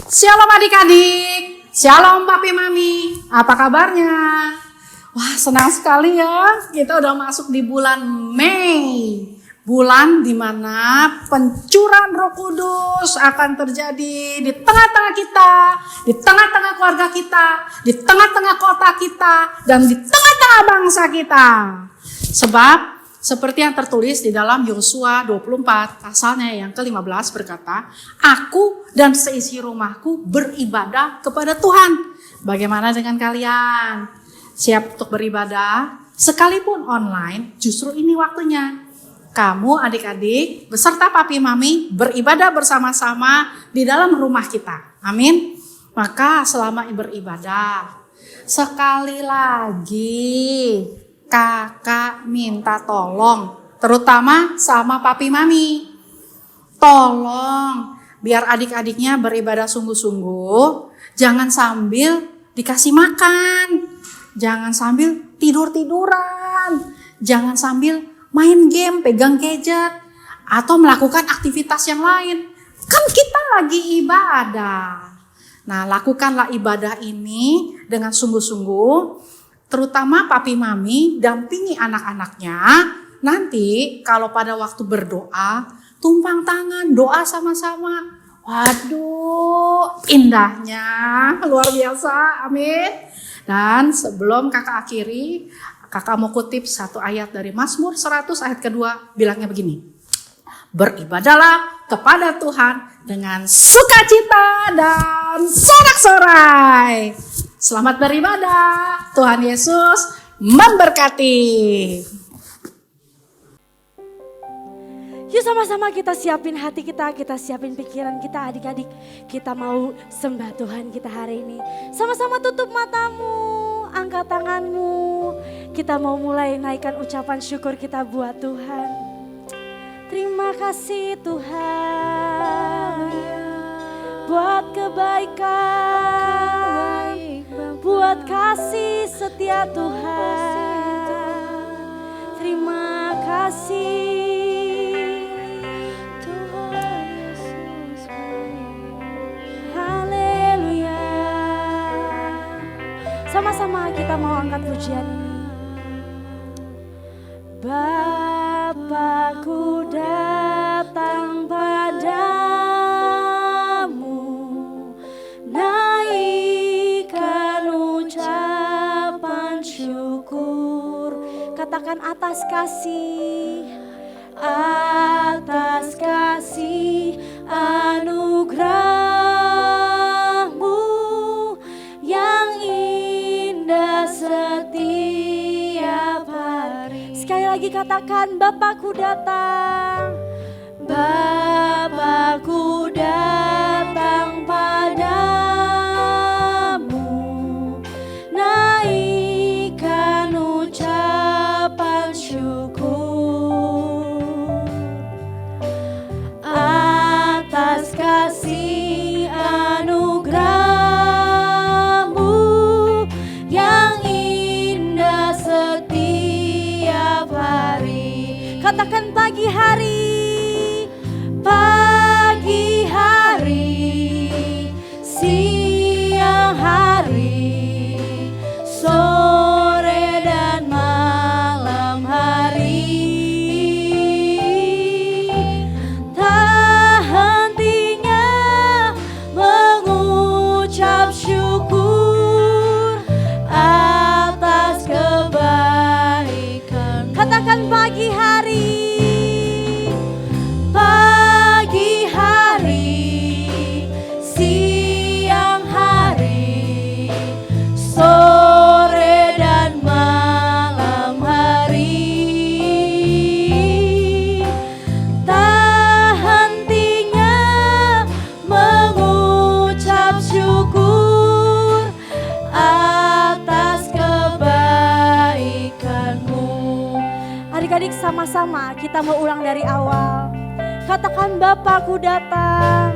Shalom adik-adik, shalom papi mami, apa kabarnya? Wah, senang sekali ya, kita udah masuk di bulan Mei. Bulan dimana pencurahan Roh Kudus akan terjadi di tengah-tengah kita, di tengah-tengah keluarga kita, di tengah-tengah kota kita, dan di tengah-tengah bangsa kita. Sebab seperti yang tertulis di dalam Yosua 24 pasalnya yang ke-15 berkata, aku dan seisi rumahku beribadah kepada Tuhan. Bagaimana dengan kalian? Siap untuk beribadah? Sekalipun online, justru ini waktunya. Kamu adik-adik beserta papi mami beribadah bersama-sama di dalam rumah kita. Amin. Maka selama beribadah, sekali lagi kakak minta tolong, terutama sama papi mami. Tolong biar adik-adiknya beribadah sungguh-sungguh, jangan sambil dikasih makan, jangan sambil tidur-tiduran, jangan sambil main game, pegang gadget, atau melakukan aktivitas yang lain. Kan kita lagi ibadah. Nah, lakukanlah ibadah ini dengan sungguh-sungguh. Terutama papi mami dampingi anak-anaknya. Nanti kalau pada waktu berdoa, tumpang tangan, doa sama-sama. Waduh, indahnya luar biasa. Amin. Dan sebelum kakak akhiri, kakak mau kutip satu ayat dari Mazmur 100 ayat kedua, bilangnya begini. Beribadahlah kepada Tuhan dengan sukacita dan sorak-sorai. Selamat beribadah. Tuhan Yesus memberkati. Yuk sama-sama kita siapin hati kita siapin pikiran kita adik-adik. Kita mau sembah Tuhan kita hari ini. Sama-sama tutup matamu, angkat tanganmu. Kita mau mulai naikkan ucapan syukur kita buat Tuhan. Terima kasih Tuhan buat kebaikan, buat kasih setia Tuhan. Terima kasih Tuhan Yesus. Haleluya. Sama-sama kita mau angkat pujian ini. Bapakku datang padamu, naikkan ucapan syukur. Katakan atas kasih anugerahmu yang indah setiap hari. Sekali lagi katakan, Bapakku datang. Bapakku datang padamu, naikkan ucapan syukur atas kasih anugerahmu yang indah setiap hari. Katakan pagi hari, siang hari, sore dan malam hari. Tak hentinya mengucap syukur atas kebaikan. Katakan pagi hari, siang hari, sore dan malam hari. Tak hentinya mengucap syukur atas kebaikanmu. Adik-adik sama-sama kita mau ulang dari awal. Katakan, Bapakku datang.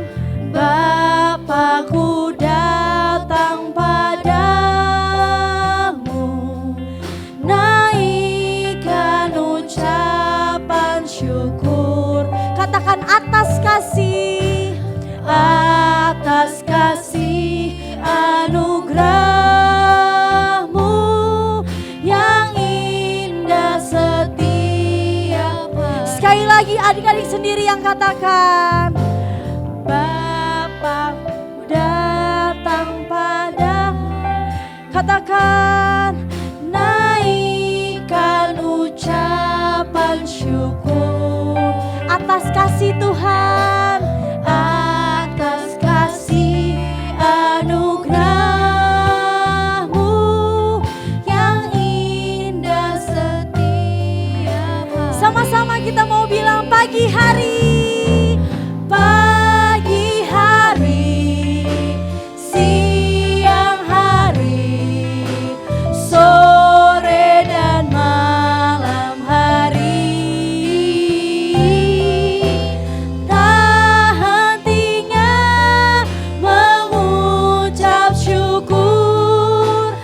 Bapakku datang padamu, naikkan ucapan syukur. Katakan atas kasih sendiri yang katakan, Bapa datang pada, katakan, naikkan ucapan syukur atas kasih Tuhan, atas kasih anugerah-Mu yang indah setiap hari. Sama-sama kita mau bilang pagi hari, pagi hari, siang hari, sore dan malam hari. Tak hentinya mengucap syukur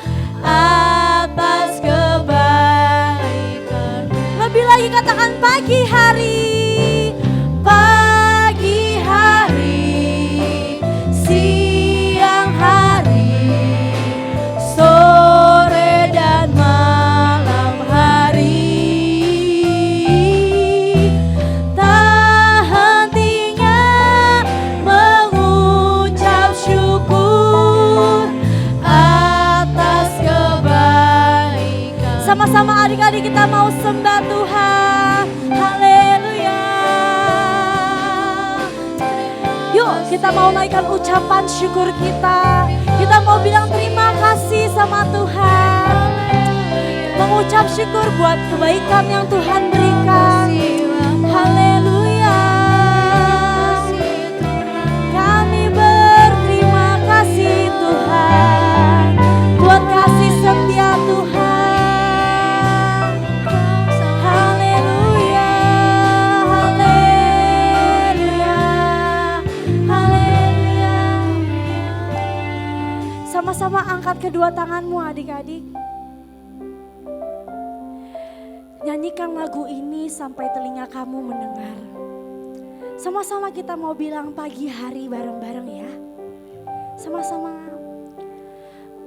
atas kebaikan. Lebih lagi katakan pagi hari, pagi hari, siang hari, sore dan malam hari. Tak hentinya mengucap syukur atas kebaikan. Sama-sama adik-adik kita mau sembah Tuhan. Haleluya. Yuk kita mau naikkan ucapan syukur kita. Kita mau bilang terima kasih sama Tuhan. Mengucap syukur buat kebaikan yang Tuhan berikan. Haleluya. Kami berterima kasih Tuhan buat kasih setia Tuhan. Haleluya, haleluya, haleluya. Sama-sama angkat kedua tanganmu adik-adik. Nyanyikan lagu ini sampai telinga kamu mendengar. Sama-sama kita mau bilang pagi hari bareng-bareng ya. Sama-sama.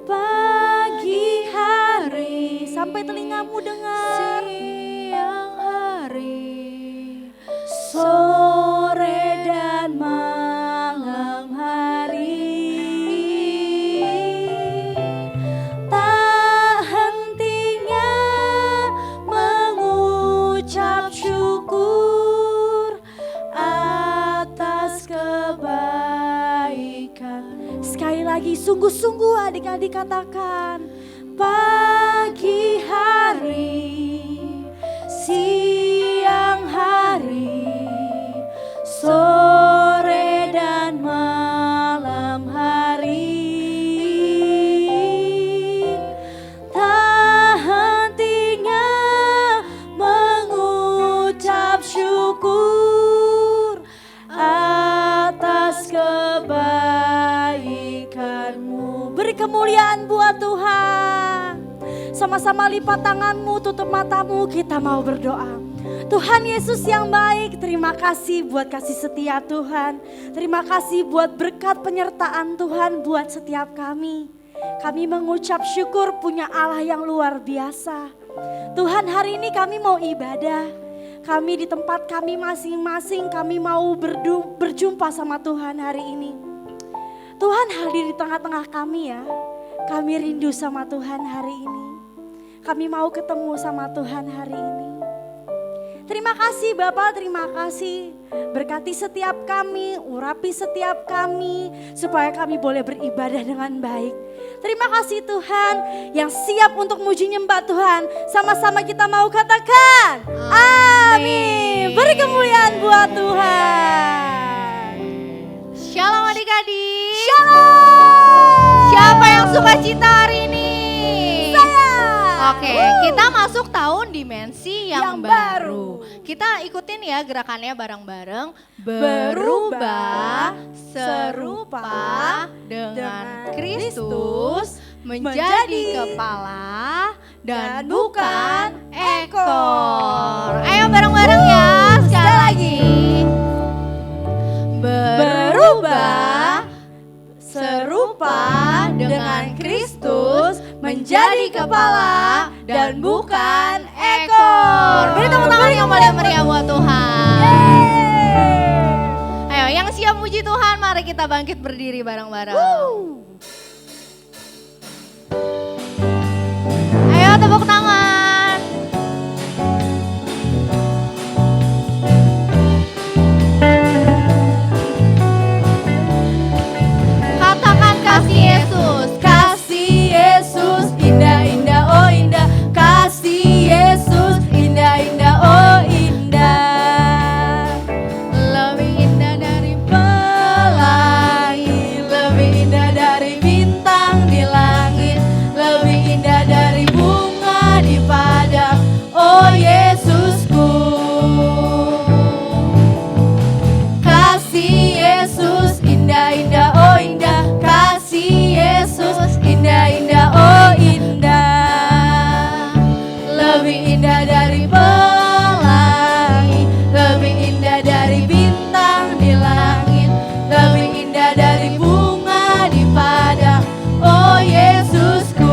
Pagi hari sampai telingamu dengar. Siang hari, sore dan malam hari. Tak hentinya mengucap syukur atas kebaikan. Sekali lagi sungguh-sungguh adik-adik katakan, pagi hari, siang hari, sore dan malam hari. Tak hentinya mengucap syukur atas kebaikan-Mu. Beri kemuliaan buat Tuhan. Sama-sama lipat tanganmu, tutup matamu, kita mau berdoa. Tuhan Yesus yang baik, terima kasih buat kasih setia Tuhan. Terima kasih buat berkat penyertaan Tuhan buat setiap kami. Kami mengucap syukur punya Allah yang luar biasa. Tuhan, hari ini kami mau ibadah. Kami di tempat kami masing-masing, kami mau berjumpa sama Tuhan hari ini. Tuhan hadir di tengah-tengah kami ya. Kami rindu sama Tuhan hari ini. Kami mau ketemu sama Tuhan hari ini. Terima kasih Bapak, terima kasih. Berkati setiap kami, urapi setiap kami, supaya kami boleh beribadah dengan baik. Terima kasih Tuhan yang siap untuk muji nyembah Tuhan. Sama-sama kita mau katakan, amin. Beri kemuliaan buat Tuhan. Shalom adik-adik. Shalom. Siapa yang suka cita hari ini? Saya. Oke, kita masuk tahun dimensi yang baru. Kita ikutin ya gerakannya bareng-bareng. Berubah serupa dengan Kristus menjadi kepala dan bukan ekor. Ayo bareng-bareng ya, sekali lagi. Berubah serupa dengan Kristus menjadi kepala dan bukan ekor. Beri tepuk tangan yang meriah-meriah buat Tuhan. kita bangkit berdiri bareng-bareng. Ayo tepuk tangan. Katakan kasih Yesus. Kasih Yesus indah-indah oh indah. Kasih Yesus indah-indah oh indah. Lebih indah dari Pelangi, lebih indah dari bintang di langit, lebih indah dari bunga di padang. Oh Yesusku. Kasih Yesus indah-indah oh indah. Kasih Yesus indah-indah oh indah. Lebih indah dari pelangi, lebih indah dari bintang di langit, lebih indah dari bunga di padang. Oh Yesusku.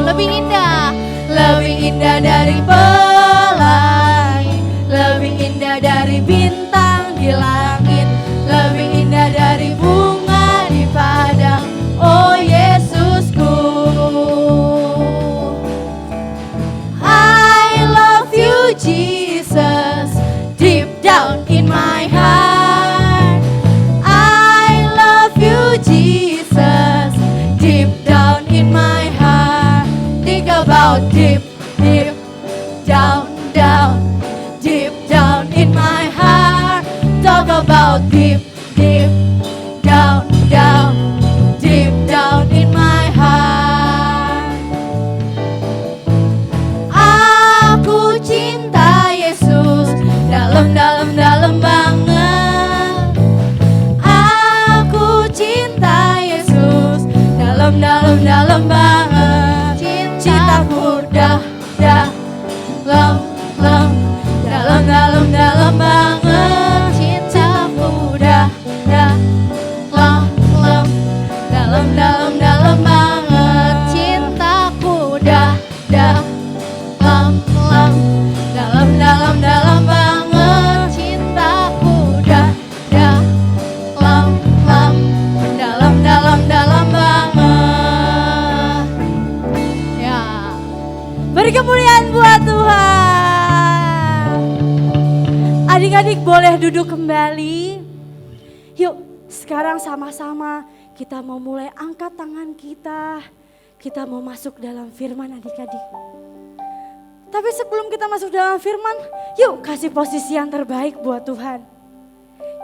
lebih indah. Lebih indah dari pelangi, lebih indah dari bintang di langit, lebih indah dari bunga di padang. Oh Yesusku. I love you Jesus, deep down in my heart. I love you Jesus, deep down in my heart. Think about deep, deep down, down, deep down in my heart. Talk about deep, deep down, down, deep down in my heart. Aku cinta Yesus dalam banget. Aku cinta Yesus dalam banget. Cintaku dalam banget. Cintaku dalam banget. Cintaku dalam banget. Cintaku dalam banget. ya. Beri kemuliaan buat Tuhan. Adik-adik boleh duduk kembali. Yuk sekarang sama-sama kita mau mulai angkat tangan kita. Kita mau masuk dalam firman adik-adik. Tapi sebelum kita masuk dalam firman, yuk kasih posisi yang terbaik buat Tuhan.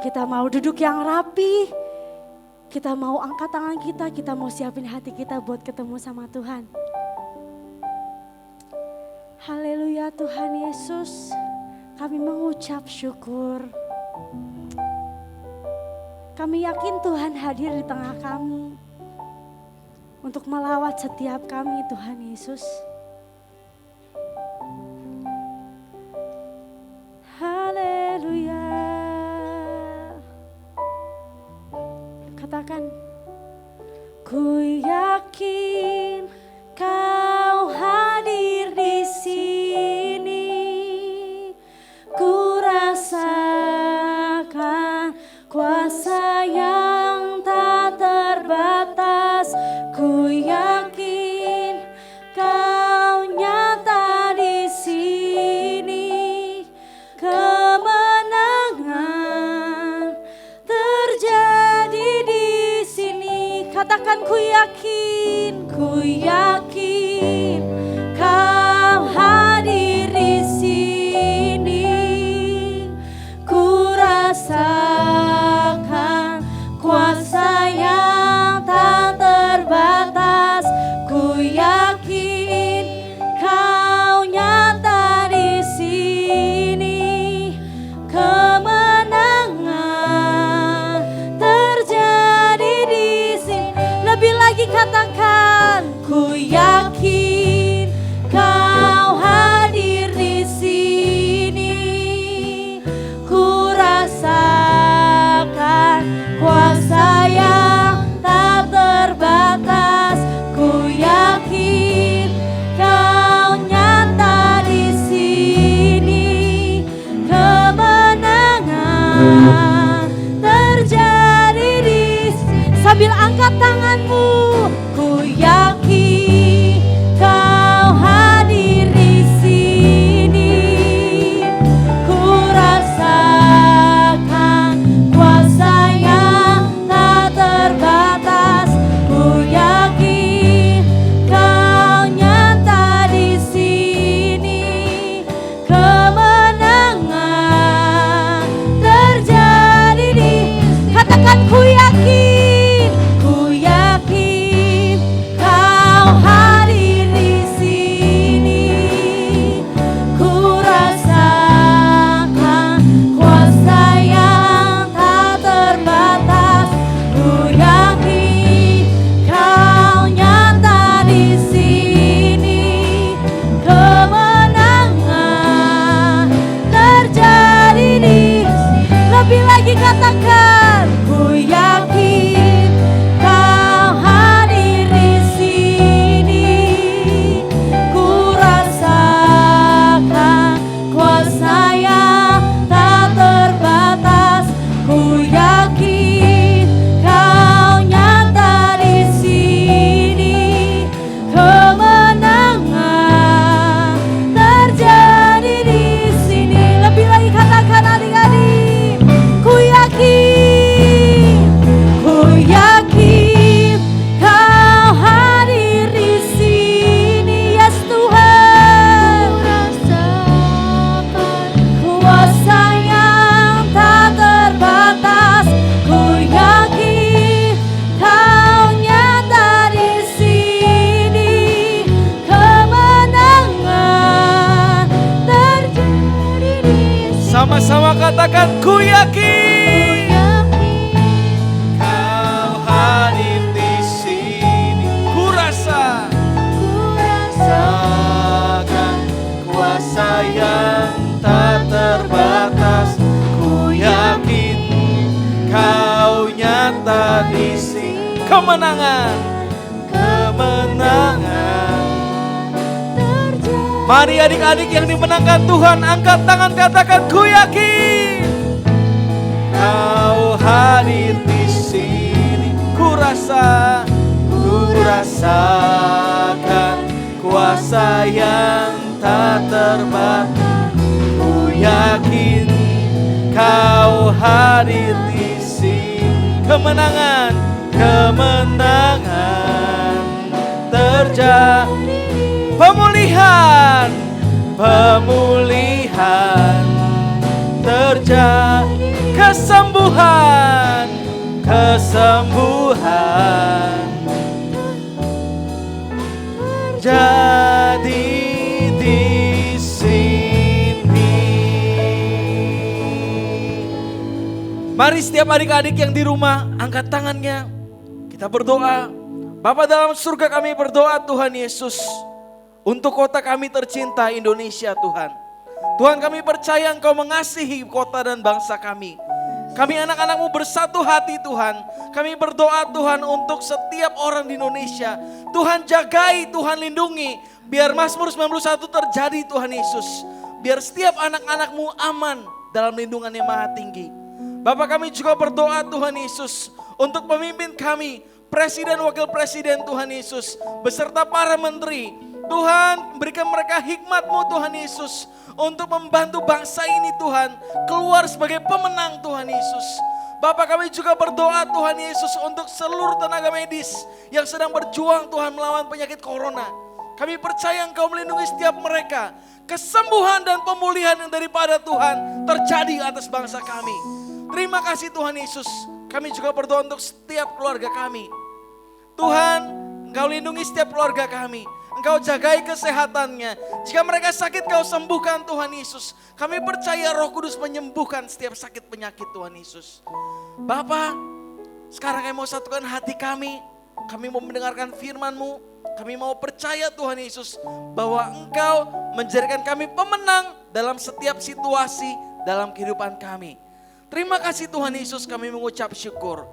Kita mau duduk yang rapi. Kita mau angkat tangan kita mau siapin hati kita buat ketemu sama Tuhan. Haleluya Tuhan Yesus, kami mengucap syukur. Kami yakin Tuhan hadir di tengah kami untuk melawat setiap kami Tuhan Yesus. Haleluya. Katakan, ku yakin Kau hadir di sini. Ku rasakan kuasa yang tak terbatas. Ku yakin Kau nyata di sini. Kemenangan terjadi di sini. Katakan ku yakin Kau hadir di sini. Ku rasakan kuasa yang tak terbatas. Ku yakin Kau nyata di sini. Kemenangan terjadi di sini. Lebih lagi katakan, ku yakin kemenangan, kemenangan. Mari adik-adik yang dimenangkan Tuhan, angkat tangan katakan ku yakin. Kau hadir di sini, ku rasakan kuasa yang tak terbatas. Ku yakin kau hadir di sini. Kemenangan, kemenangan terjadi. Pemulihan, pemulihan terjadi. Kesembuhan, kesembuhan jadi di sini. Mari setiap adik-adik yang di rumah angkat tangannya. Kita berdoa. Bapa dalam surga, kami berdoa Tuhan Yesus untuk kota kami tercinta Indonesia Tuhan. Tuhan, kami percaya Engkau mengasihi kota dan bangsa kami. Kami anak-anak-Mu bersatu hati Tuhan. Kami berdoa Tuhan untuk setiap orang di Indonesia. Tuhan jagai, Tuhan lindungi. Biar Mazmur 91 terjadi Tuhan Yesus. Biar setiap anak-anak-Mu aman dalam lindungan yang maha tinggi. Bapak, kami juga berdoa Tuhan Yesus untuk pemimpin kami. Presiden, wakil presiden Tuhan Yesus. Beserta para menteri. Tuhan, berikan mereka hikmat-Mu Tuhan Yesus. Untuk membantu bangsa ini Tuhan. Keluar sebagai pemenang Tuhan Yesus. Bapak, kami juga berdoa Tuhan Yesus untuk seluruh tenaga medis. Yang sedang berjuang Tuhan melawan penyakit corona. Kami percaya Engkau melindungi setiap mereka. Kesembuhan dan pemulihan yang daripada Tuhan terjadi atas bangsa kami. Terima kasih Tuhan Yesus. Kami juga berdoa untuk setiap keluarga kami. Tuhan, Engkau lindungi setiap keluarga kami. Engkau jagai kesehatannya. Jika mereka sakit, Kau sembuhkan Tuhan Yesus. Kami percaya Roh Kudus menyembuhkan setiap sakit penyakit Tuhan Yesus. Bapa, sekarang kami mau satukan hati kami. Kami mau mendengarkan firman-Mu. Kami mau percaya Tuhan Yesus bahwa Engkau menjadikan kami pemenang dalam setiap situasi dalam kehidupan kami. Terima kasih Tuhan Yesus, kami mengucap syukur.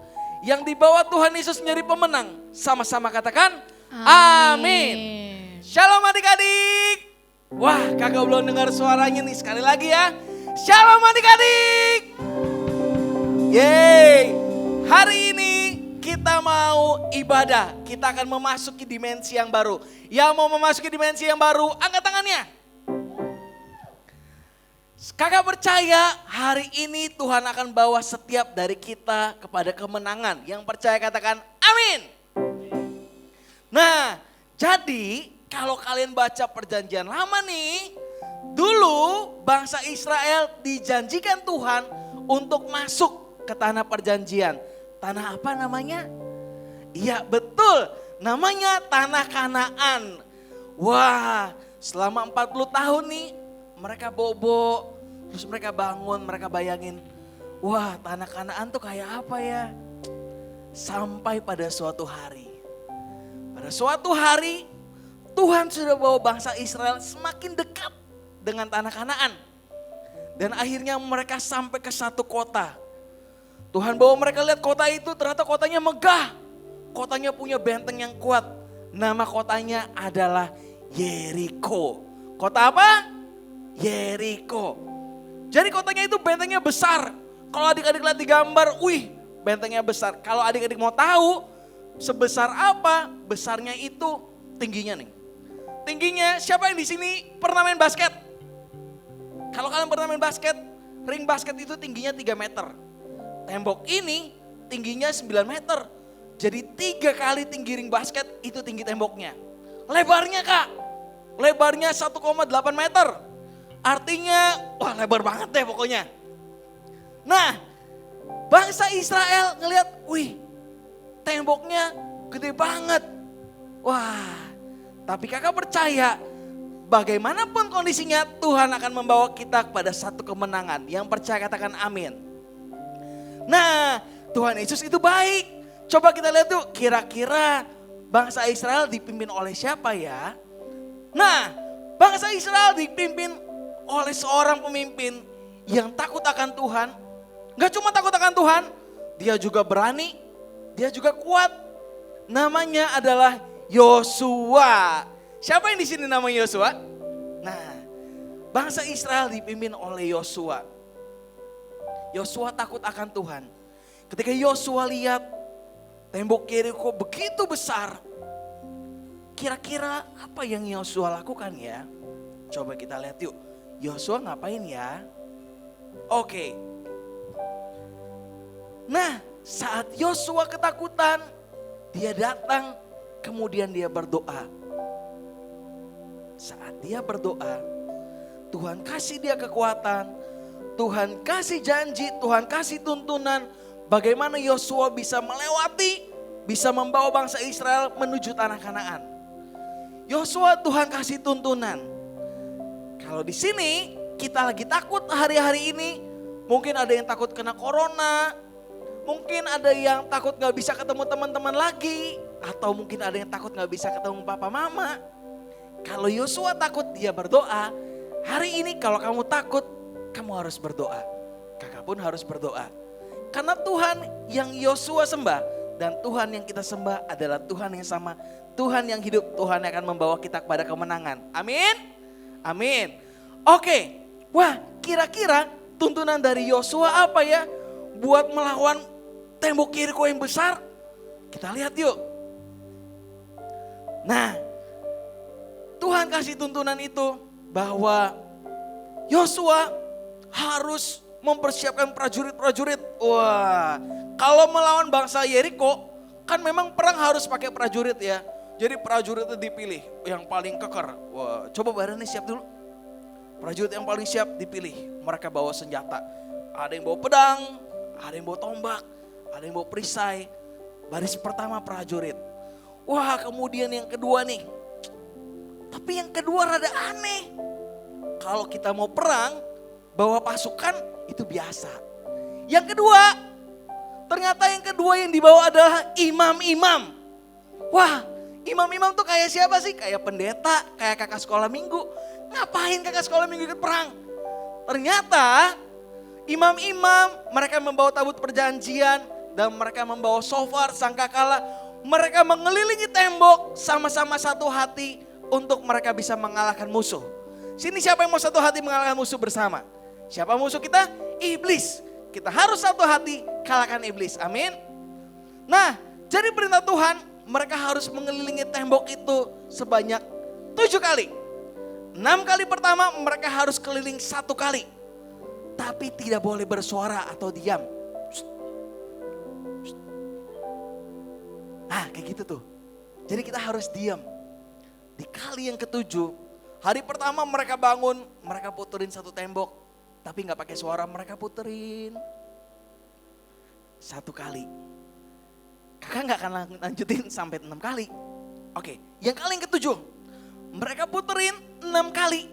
Yang dibawa Tuhan Yesus menjadi pemenang. Sama-sama katakan amin. Shalom adik-adik. Wah, kakak belum dengar suaranya nih, sekali lagi ya. Shalom adik-adik. Yeay. Hari ini kita mau ibadah. Kita akan memasuki dimensi yang baru. Yang mau memasuki dimensi yang baru, angkat tangannya. Kakak percaya hari ini Tuhan akan bawa setiap dari kita kepada kemenangan. Yang percaya katakan amin. Nah, jadi kalau kalian baca perjanjian lama nih, dulu bangsa Israel dijanjikan Tuhan untuk masuk ke tanah perjanjian. Tanah apa namanya? Iya betul, namanya tanah Kanaan. Wah, selama 40 tahun nih mereka bobo, terus mereka bangun, mereka bayangin, wah tanah Kanaan tuh kayak apa ya? Sampai pada suatu hari. Pada suatu hari Tuhan sudah bawa bangsa Israel semakin dekat dengan tanah Kanaan. Dan akhirnya mereka sampai ke satu kota. Tuhan bawa mereka lihat kota itu, ternyata kotanya megah. Kotanya punya benteng yang kuat. Nama kotanya adalah Yeriko. Kota apa? Yeriko. Jadi kotanya itu bentengnya besar. Kalau adik-adik lihat di gambar, wih bentengnya besar. Kalau adik-adik mau tahu sebesar apa, besarnya itu tingginya nih. Tingginya, siapa yang di sini pernah main basket? Kalau kalian pernah main basket, ring basket itu tingginya 3 meter. Tembok ini tingginya 9 meter. Jadi 3 kali tinggi ring basket itu tinggi temboknya. Lebarnya kak, lebarnya 1,8 meter. Artinya, wah lebar banget deh pokoknya. Nah, bangsa Israel ngelihat, wih temboknya gede banget. Wah, tapi kakak percaya bagaimanapun kondisinya Tuhan akan membawa kita kepada satu kemenangan. Yang percaya katakan amin. Nah, Tuhan Yesus itu baik. Coba kita lihat tuh kira-kira bangsa Israel dipimpin oleh siapa ya? Nah, bangsa Israel dipimpin oleh seorang pemimpin yang takut akan Tuhan. Gak cuma takut akan Tuhan, dia juga berani, dia juga kuat. Namanya adalah Yosua. Siapa yang di sini namanya Yosua? Nah, bangsa Israel dipimpin oleh Yosua. Yosua takut akan Tuhan. Ketika Yosua lihat tembok Yeriko begitu besar, kira-kira apa yang Yosua lakukan ya? Coba kita lihat yuk. Yosua ngapain ya? Oke. Nah, saat Yosua ketakutan, dia datang, kemudian dia berdoa. Saat dia berdoa, Tuhan kasih dia kekuatan, Tuhan kasih janji, Tuhan kasih tuntunan bagaimana Yosua bisa melewati, bisa membawa bangsa Israel menuju tanah Kanaan. Yosua Tuhan kasih tuntunan. Kalau di sini kita lagi takut hari-hari ini, mungkin ada yang takut kena corona, mungkin ada yang takut gak bisa ketemu teman-teman lagi, atau mungkin ada yang takut gak bisa ketemu papa mama. Kalau Yosua takut dia berdoa, hari ini kalau kamu takut, kamu harus berdoa. Kakak pun harus berdoa. Karena Tuhan yang Yosua sembah dan Tuhan yang kita sembah adalah Tuhan yang sama. Tuhan yang hidup, Tuhan yang akan membawa kita kepada kemenangan. Amin. Amin. Oke, wah kira-kira tuntunan dari Yosua apa ya? Buat melawan tembok Yeriko yang besar. Kita lihat yuk. Nah, Tuhan kasih tuntunan itu bahwa Yosua harus mempersiapkan prajurit-prajurit. Wah, kalau melawan bangsa Yeriko kan memang perang harus pakai prajurit ya. Jadi prajurit itu dipilih yang paling keker. Wah, coba badannya siap dulu. Prajurit yang paling siap dipilih. Mereka bawa senjata. Ada yang bawa pedang, ada yang bawa tombak, ada yang bawa perisai. Baris pertama prajurit. Wah, kemudian yang kedua nih. Tapi yang kedua rada aneh. Kalau kita mau perang, bawa pasukan itu biasa. Yang kedua, ternyata yang kedua yang dibawa adalah imam-imam. Wah, imam-imam tuh kayak siapa sih? Kayak pendeta, kayak kakak sekolah minggu. Ngapain kakak sekolah minggu ikut perang? Ternyata imam-imam mereka membawa tabut perjanjian dan mereka membawa shofar, sangkakala. Mereka mengelilingi tembok sama-sama satu hati untuk mereka bisa mengalahkan musuh. Sini siapa yang mau satu hati mengalahkan musuh bersama? Siapa musuh kita? Iblis. Kita harus satu hati kalahkan iblis. Amin. Nah, jadi perintah Tuhan, mereka harus mengelilingi tembok itu sebanyak 7 kali. 6 kali pertama mereka harus keliling 1 kali. Tapi tidak boleh bersuara atau diam. Nah, kayak gitu tuh. Jadi kita harus diam. Di kali yang ke-7, hari pertama mereka bangun, mereka puterin 1 tembok. Tapi gak pakai suara, mereka puterin 1 kali. Kakak gak akan lanjutin sampai 6 kali. Oke, yang kali yang ke-7, mereka puterin 6 kali.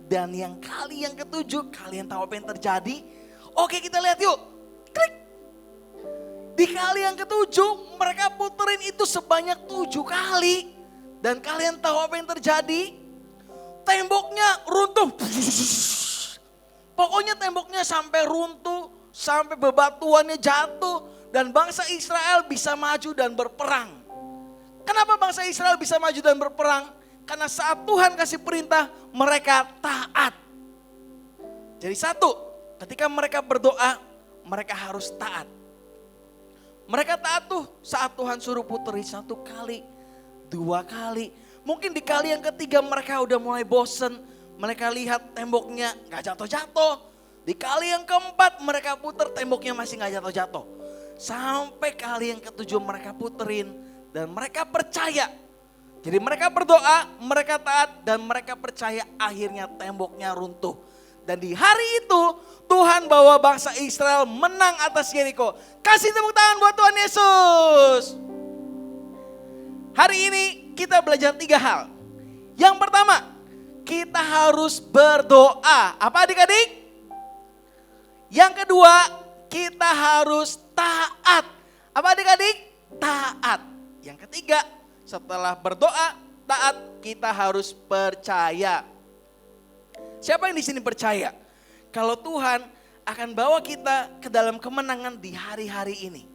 Dan yang kali yang ke-7, kalian tahu apa yang terjadi? Oke, kita lihat yuk. Klik. Di kali yang ke-7, mereka puterin itu sebanyak 7 kali. Dan kalian tahu apa yang terjadi? Temboknya runtuh. Pokoknya temboknya sampai runtuh, sampai bebatuannya jatuh. Dan bangsa Israel bisa maju dan berperang. Kenapa bangsa Israel bisa maju dan berperang? Karena saat Tuhan kasih perintah, mereka taat. Jadi satu, ketika mereka berdoa, mereka harus taat. Mereka taat tuh saat Tuhan suruh puteri 1 kali, 2 kali. Mungkin di kali yang ketiga mereka udah mulai bosen. Mereka lihat temboknya gak jatuh-jatuh. Di kali yang keempat mereka puter, temboknya masih gak jatuh-jatuh. Sampai kali yang ke-7 mereka puterin dan mereka percaya. Jadi mereka berdoa, mereka taat dan mereka percaya akhirnya temboknya runtuh. Dan di hari itu Tuhan bawa bangsa Israel menang atas Yeriko. Kasih tepuk tangan buat Tuhan Yesus. Hari ini kita belajar 3 hal. Yang pertama, kita harus berdoa. Apa adik-adik? Yang kedua, kita harus taat. Apa adik-adik? Taat. Yang ketiga, setelah berdoa, taat, kita harus percaya. Siapa yang di sini percaya? Kalau Tuhan akan bawa kita ke dalam kemenangan di hari-hari ini.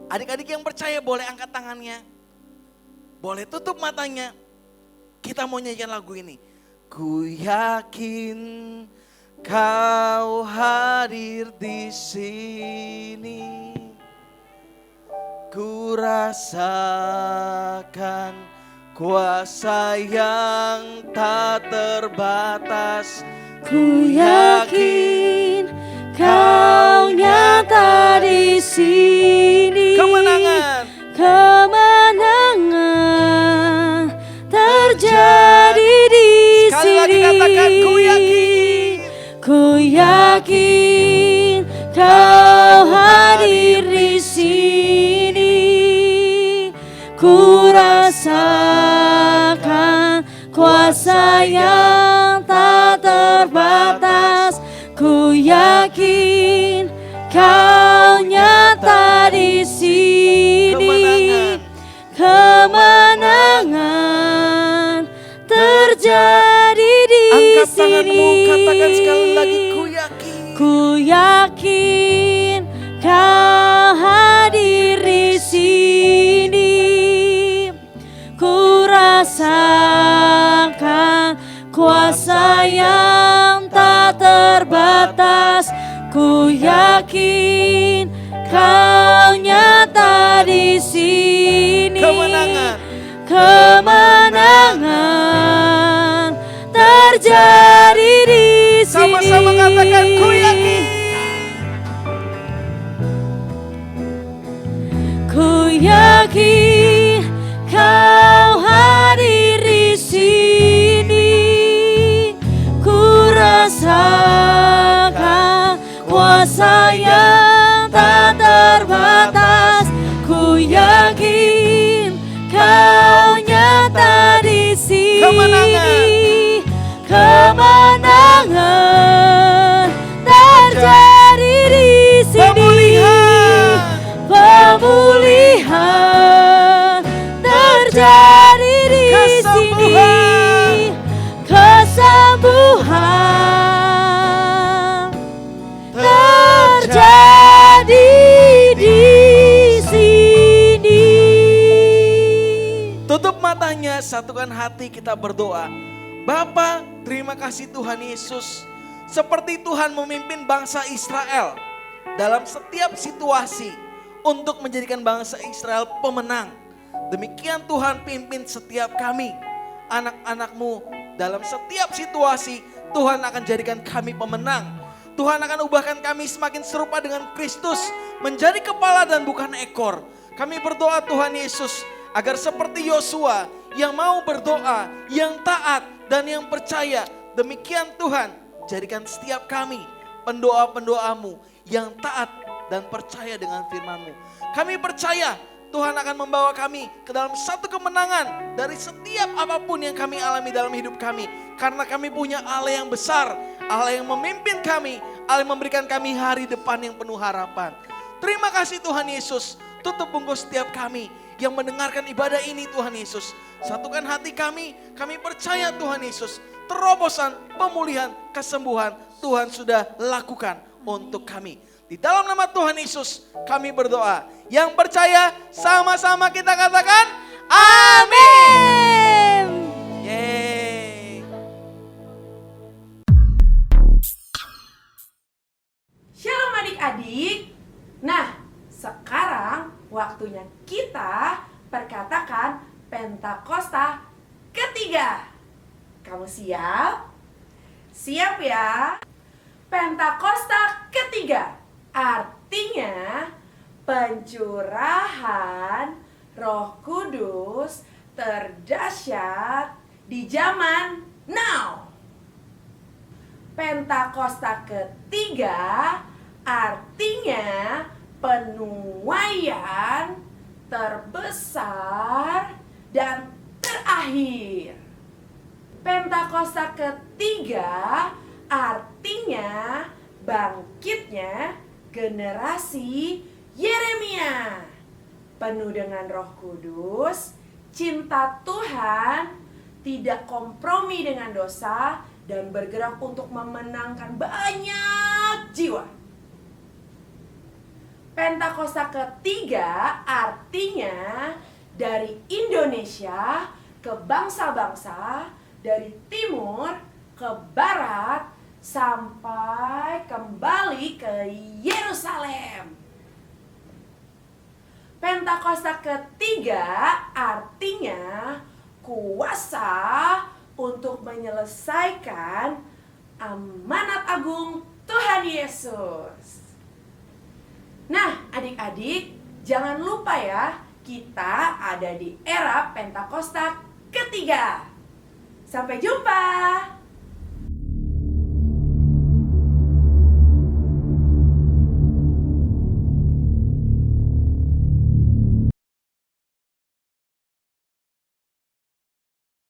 Adik-adik yang percaya boleh angkat tangannya. Boleh tutup matanya. Kita mau nyanyikan lagu ini. Ku yakin Kau hadir di sini. Ku rasakan kuasa yang tak terbatas. Ku yakin Kau nyata di sini. Kemenangan terjadi di Sekali sini. lagi katakan ku yakin. Ku yakin Kau hadir di sini. Ku rasakan kuasa yang tak terbatas. Ku yakin Kau nyata di sini. Kemenangan terjadi di Angkat sini. tanganmu, katakan sekali lagi ku yakin. Ku yakin Kau hadir di sini. Ku rasakan kuasa yang tak terbatas. Ku yakin Kau nyata di sini. Kemenangan terjadi di sini. Sama-sama katakan ku yakin. Ku yakin Kau hadir di sini. Ku rasakan kuasa yang tak terbatas. Ku yakin Kau nyata di sini. Kemenangan terjadi di sini. Pemulihan terjadi di sini. Kesembuhan terjadi di sini. Tutup matanya, satukan hati, kita berdoa. Bapa, terima kasih Tuhan Yesus. Seperti Tuhan memimpin bangsa Israel dalam setiap situasi untuk menjadikan bangsa Israel pemenang. Demikian Tuhan pimpin setiap kami, anak-anak-Mu, dalam setiap situasi. Tuhan akan jadikan kami pemenang. Tuhan akan ubahkan kami semakin serupa dengan Kristus, menjadi kepala dan bukan ekor. Kami berdoa Tuhan Yesus, agar seperti Yosua yang mau berdoa, yang taat dan yang percaya. Demikian Tuhan, jadikan setiap kami pendoa-pendoa-Mu yang taat dan percaya dengan firman-Mu. Kami percaya Tuhan akan membawa kami ke dalam satu kemenangan dari setiap apapun yang kami alami dalam hidup kami. Karena kami punya Allah yang besar, Allah yang memimpin kami, Allah yang memberikan kami hari depan yang penuh harapan. Terima kasih Tuhan Yesus, tutup bungkus setiap kami yang mendengarkan ibadah ini Tuhan Yesus. Satukan hati kami percaya Tuhan Yesus, terobosan, pemulihan, kesembuhan Tuhan sudah lakukan untuk kami. Di dalam nama Tuhan Yesus kami berdoa. Yang percaya sama-sama kita katakan amin. Yeay. Shalom adik-adik. Nah, sekarang waktunya kita perkatakan Pentakosta ketiga. Kamu siap? Siap ya? Pentakosta ketiga artinya pencurahan Roh Kudus terdahsyat di zaman now. Pentakosta ketiga artinya penuaian terbesar dan terakhir. Pentakosta ketiga artinya bangkitnya generasi Yeremia, penuh dengan Roh Kudus, cinta Tuhan, tidak kompromi dengan dosa, dan bergerak untuk memenangkan banyak jiwa. Pentakosta ketiga artinya dari Indonesia ke bangsa-bangsa, dari timur ke barat, sampai kembali ke Yerusalem. Pentakosta ketiga artinya kuasa untuk menyelesaikan amanat agung Tuhan Yesus. Nah, adik-adik, jangan lupa ya, kita ada di era Pentakosta ketiga. Sampai jumpa.